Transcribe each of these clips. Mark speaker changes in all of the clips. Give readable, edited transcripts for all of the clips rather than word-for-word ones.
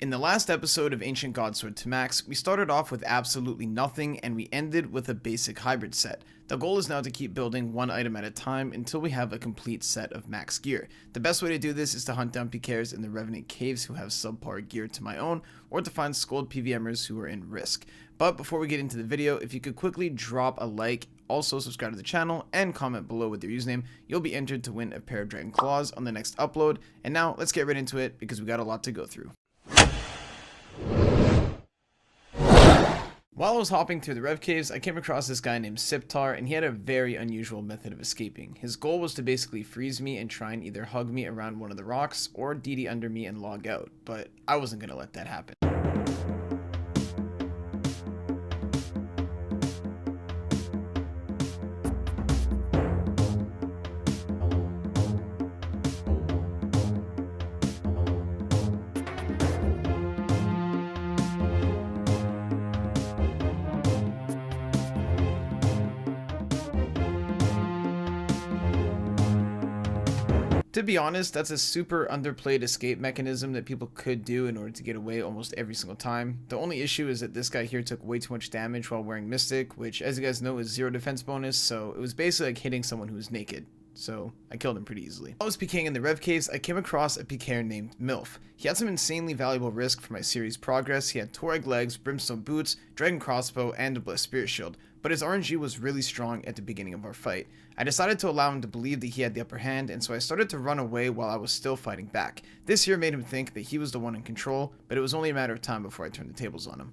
Speaker 1: In the last episode of Ancient Godsword to Max, we started off with absolutely nothing and we ended with a basic hybrid set. The goal is now to keep building one item at a time until we have a complete set of max gear. The best way to do this is to hunt down PKers in the Revenant caves who have subpar gear to my own, or to find scold PVMers who are in risk. But before we get into the video, if you could quickly drop a like, also subscribe to the channel, and comment below with your username, you'll be entered to win a pair of Dragon Claws on the next upload. And now, let's get right into it because we got a lot to go through. While I was hopping through the Rev Caves, I came across this guy named Siptar, and he had a very unusual method of escaping. His goal was to basically freeze me and try and either hug me around one of the rocks, or DD under me and log out, but I wasn't gonna let that happen. To be honest, that's a super underplayed escape mechanism that people could do in order to get away almost every single time. The only issue is that this guy here took way too much damage while wearing Mystic, which as you guys know is 0 defense bonus, so it was basically like hitting someone who was naked. So I killed him pretty easily. While I was PKing in the Rev Caves, I came across a PKer named Milf. He had some insanely valuable risk for my series progress. He had Torag legs, Brimstone boots, Dragon crossbow, and a Blessed Spirit shield, but his RNG was really strong at the beginning of our fight. I decided to allow him to believe that he had the upper hand, and so I started to run away while I was still fighting back. This here made him think that he was the one in control, but it was only a matter of time before I turned the tables on him.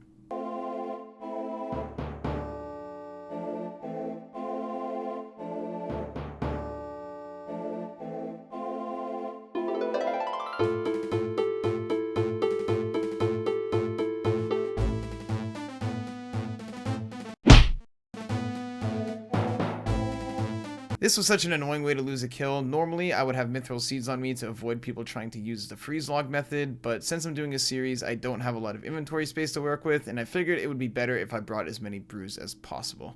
Speaker 1: This was such an annoying way to lose a kill. Normally, I would have Mithril Seeds on me to avoid people trying to use the freeze log method, but since I'm doing a series, I don't have a lot of inventory space to work with, and I figured it would be better if I brought as many brews as possible.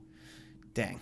Speaker 1: Dang.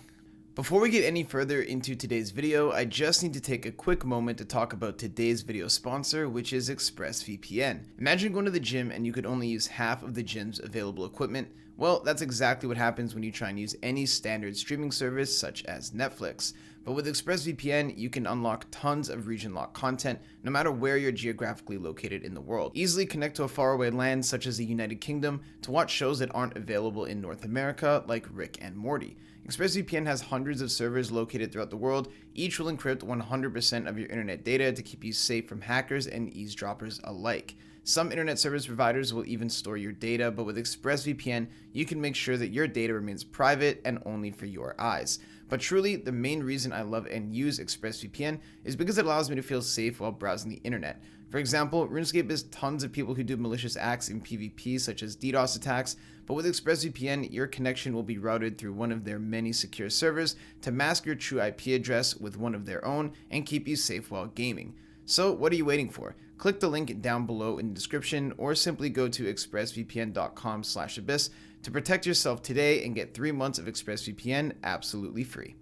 Speaker 1: Before we get any further into today's video, I just need to take a quick moment to talk about today's video sponsor, which is ExpressVPN. Imagine going to the gym and you could only use half of the gym's available equipment. Well, that's exactly what happens when you try and use any standard streaming service such as Netflix. But with ExpressVPN, you can unlock tons of region-locked content no matter where you're geographically located in the world. Easily connect to a faraway land such as the United Kingdom to watch shows that aren't available in North America like Rick and Morty. ExpressVPN has hundreds of servers located throughout the world. Each will encrypt 100% of your internet data to keep you safe from hackers and eavesdroppers alike. Some internet service providers will even store your data, but with ExpressVPN, you can make sure that your data remains private and only for your eyes. But truly, the main reason I love and use ExpressVPN is because it allows me to feel safe while browsing the internet. For example, RuneScape has tons of people who do malicious acts in PvP such as DDoS attacks, but with ExpressVPN, your connection will be routed through one of their many secure servers to mask your true IP address with one of their own and keep you safe while gaming. So what are you waiting for? Click the link down below in the description or simply go to expressvpn.com/abyss to protect yourself today and get 3 months of ExpressVPN absolutely free.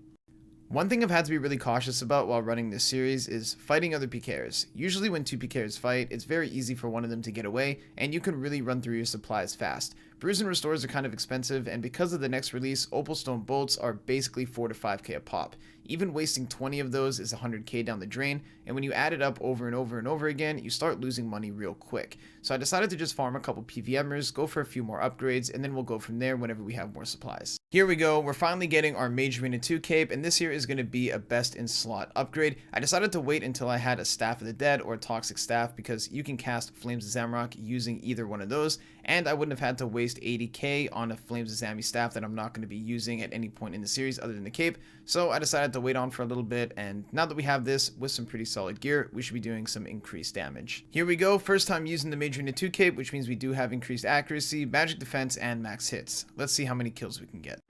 Speaker 1: One thing I've had to be really cautious about while running this series is fighting other PKers. Usually when two PKers fight, it's very easy for one of them to get away, and you can really run through your supplies fast. Brews and restores are kind of expensive, and because of the next release, Opalstone bolts are basically 4 to 5k a pop. Even wasting 20 of those is 100k down the drain, and when you add it up over and over and over again, you start losing money real quick. So I decided to just farm a couple PVMers, go for a few more upgrades, and then we'll go from there whenever we have more supplies. Here we go, we're finally getting our Mage Arena 2 cape, and this here is going to be a best in slot upgrade. I decided to wait until I had a Staff of the Dead or a Toxic Staff because you can cast Flames of Zamrock using either one of those, and I wouldn't have had to waste 80k on a Flames of Zammy staff that I'm not going to be using at any point in the series other than the cape. So I decided to wait on for a little bit, and now that we have this with some pretty solid gear, we should be doing some increased damage. Here we go, first time using the Mage Arena 2 cape, which means we do have increased accuracy, magic defense, and max hits. Let's see how many kills we can get.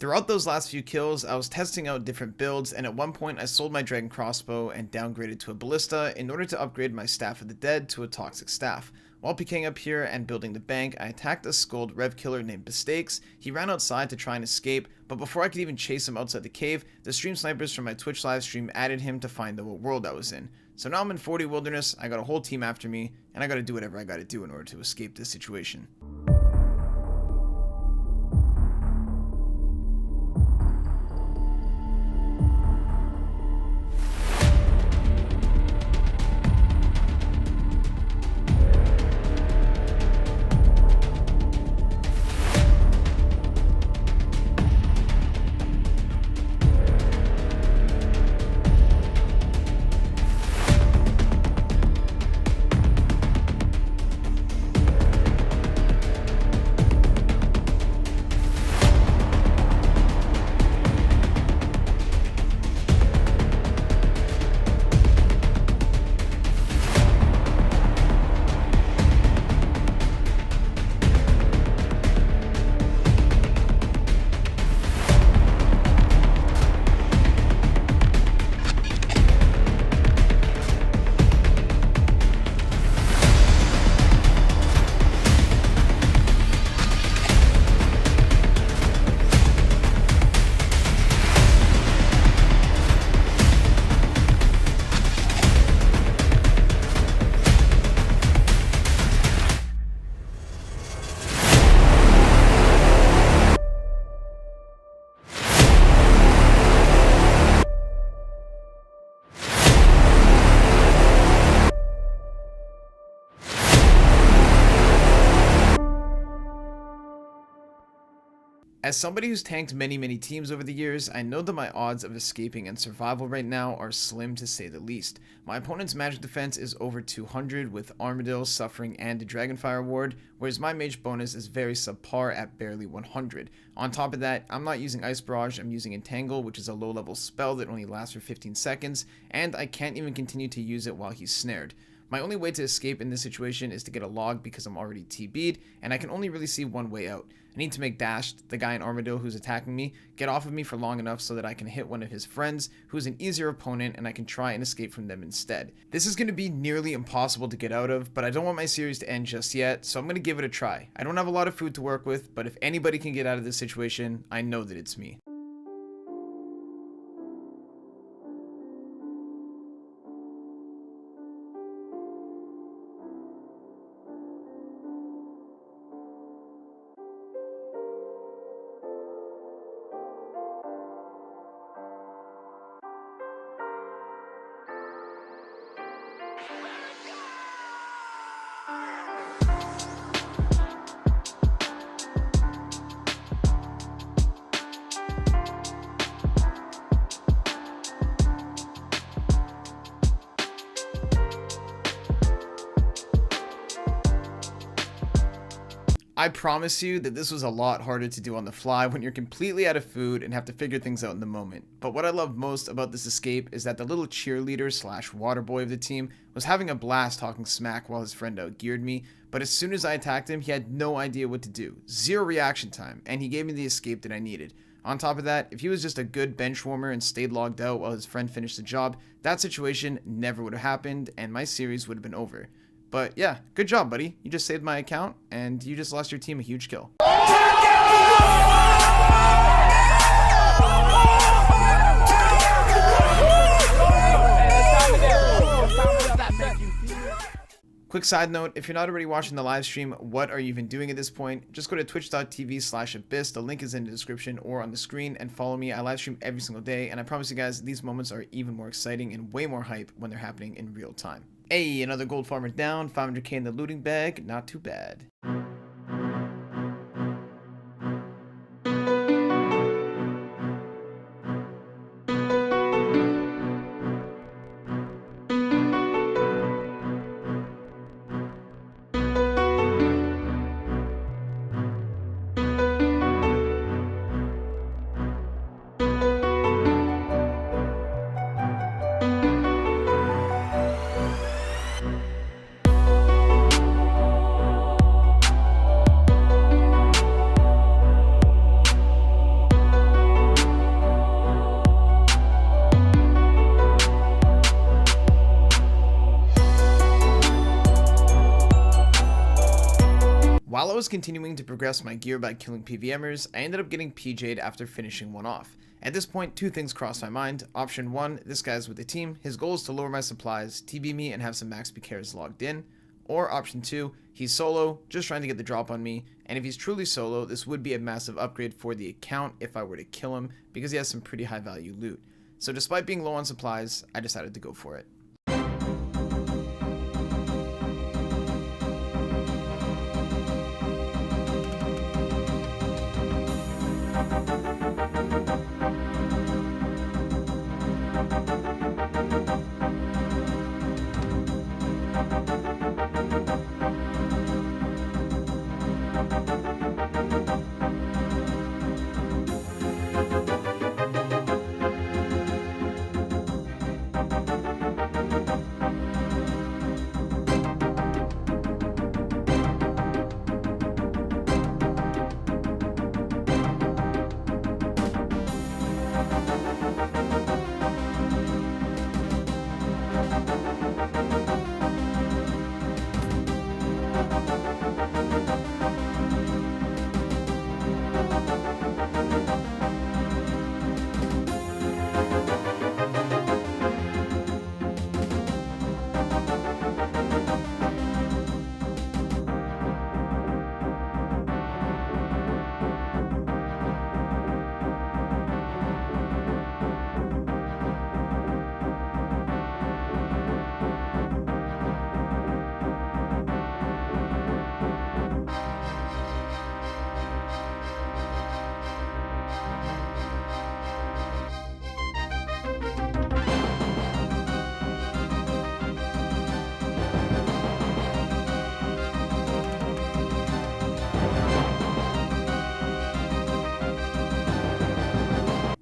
Speaker 1: Throughout those last few kills, I was testing out different builds, and at one point I sold my dragon crossbow and downgraded to a ballista in order to upgrade my staff of the dead to a toxic staff. While PKing up here and building the bank, I attacked a skulled rev killer named Mistakes. He ran outside to try and escape, but before I could even chase him outside the cave, the stream snipers from my Twitch livestream added him to find out what world I was in. So now I'm in 40 Wilderness, I got a whole team after me, and I gotta do whatever I gotta do in order to escape this situation. As somebody who's tanked many teams over the years, I know that my odds of escaping and survival right now are slim to say the least. My opponent's magic defense is over 200 with Armadillo, Suffering, and a Dragonfire ward, whereas my mage bonus is very subpar at barely 100. On top of that, I'm not using Ice Barrage, I'm using Entangle, which is a low level spell that only lasts for 15 seconds, and I can't even continue to use it while he's snared. My only way to escape in this situation is to get a log because I'm already TB'd, and I can only really see one way out. I need to make Dashed, the guy in Armadillo who's attacking me, get off of me for long enough so that I can hit one of his friends, who's an easier opponent, and I can try and escape from them instead. This is going to be nearly impossible to get out of, but I don't want my series to end just yet, so I'm going to give it a try. I don't have a lot of food to work with, but if anybody can get out of this situation, I know that it's me. I promise you that this was a lot harder to do on the fly when you're completely out of food and have to figure things out in the moment. But what I love most about this escape is that the little cheerleader slash waterboy of the team was having a blast talking smack while his friend outgeared me, but as soon as I attacked him, he had no idea what to do. Zero reaction time, and he gave me the escape that I needed. On top of that, if he was just a good bench warmer and stayed logged out while his friend finished the job, that situation never would have happened and my series would have been over. But yeah, good job, buddy. You just saved my account, and you just lost your team a huge kill. Quick side note, if you're not already watching the live stream, what are you even doing at this point? Just go to twitch.tv/abyss, the link is in the description or on the screen, and follow me. I live stream every single day, and I promise you guys, these moments are even more exciting and way more hype when they're happening in real time. Hey, another gold farmer down, 500k in the looting bag, not too bad. was continuing to progress my gear by killing PVMers, I ended up getting PJ'd after finishing one off. At this point, two things crossed my mind. Option 1, this guy's with the team, his goal is to lower my supplies, TB me, and have some max PKers logged in. Or option 2, he's solo, just trying to get the drop on me, and if he's truly solo, this would be a massive upgrade for the account if I were to kill him, because he has some pretty high value loot. So despite being low on supplies, I decided to go for it.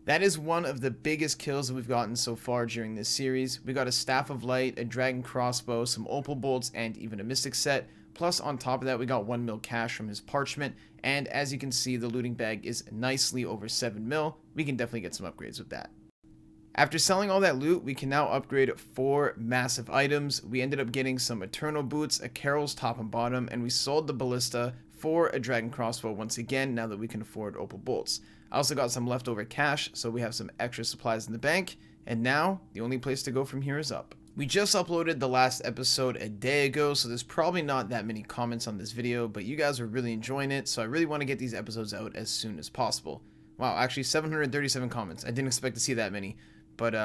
Speaker 1: That is one of the biggest kills that we've gotten so far during this series. We got a Staff of Light, a Dragon Crossbow, some Opal Bolts, and even a Mystic set. Plus, on top of that, we got 1 mil cash from his Parchment. And as you can see, the looting bag is nicely over 7 mil. We can definitely get some upgrades with that. After selling all that loot, we can now upgrade 4 massive items. We ended up getting some Eternal Boots, a Carol's top and bottom, and we sold the Ballista for a Dragon Crossbow once again, now that we can afford Opal Bolts. I also got some leftover cash, so we have some extra supplies in the bank, and now the only place to go from here is up. We just uploaded the last episode a day ago, so there's probably not that many comments on this video, but you guys are really enjoying it, so I really want to get these episodes out as soon as possible. Wow, actually 737 comments. I didn't expect to see that many, but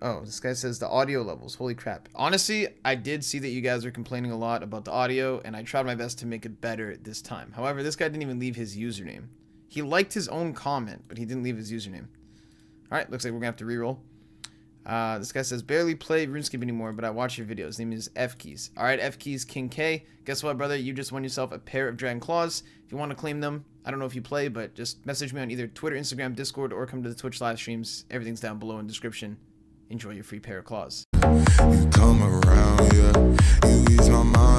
Speaker 1: oh, this guy says the audio levels. Holy crap. Honestly, I did see that you guys are complaining a lot about the audio, and I tried my best to make it better this time. However, this guy didn't even leave his username. He liked his own comment, but he didn't leave his username. Alright, looks like we're going to have to reroll. This guy says, barely play RuneScape anymore, but I watch your videos. His name is F-Keys. Alright, F-Keys King K. Guess what, brother? You just won yourself a pair of Dragon Claws. If you want to claim them, I don't know if you play, but just message me on either Twitter, Instagram, Discord, or come to the Twitch live streams. Everything's down below in the description. Enjoy your free pair of claws.
Speaker 2: You come around, yeah. You ease my mind.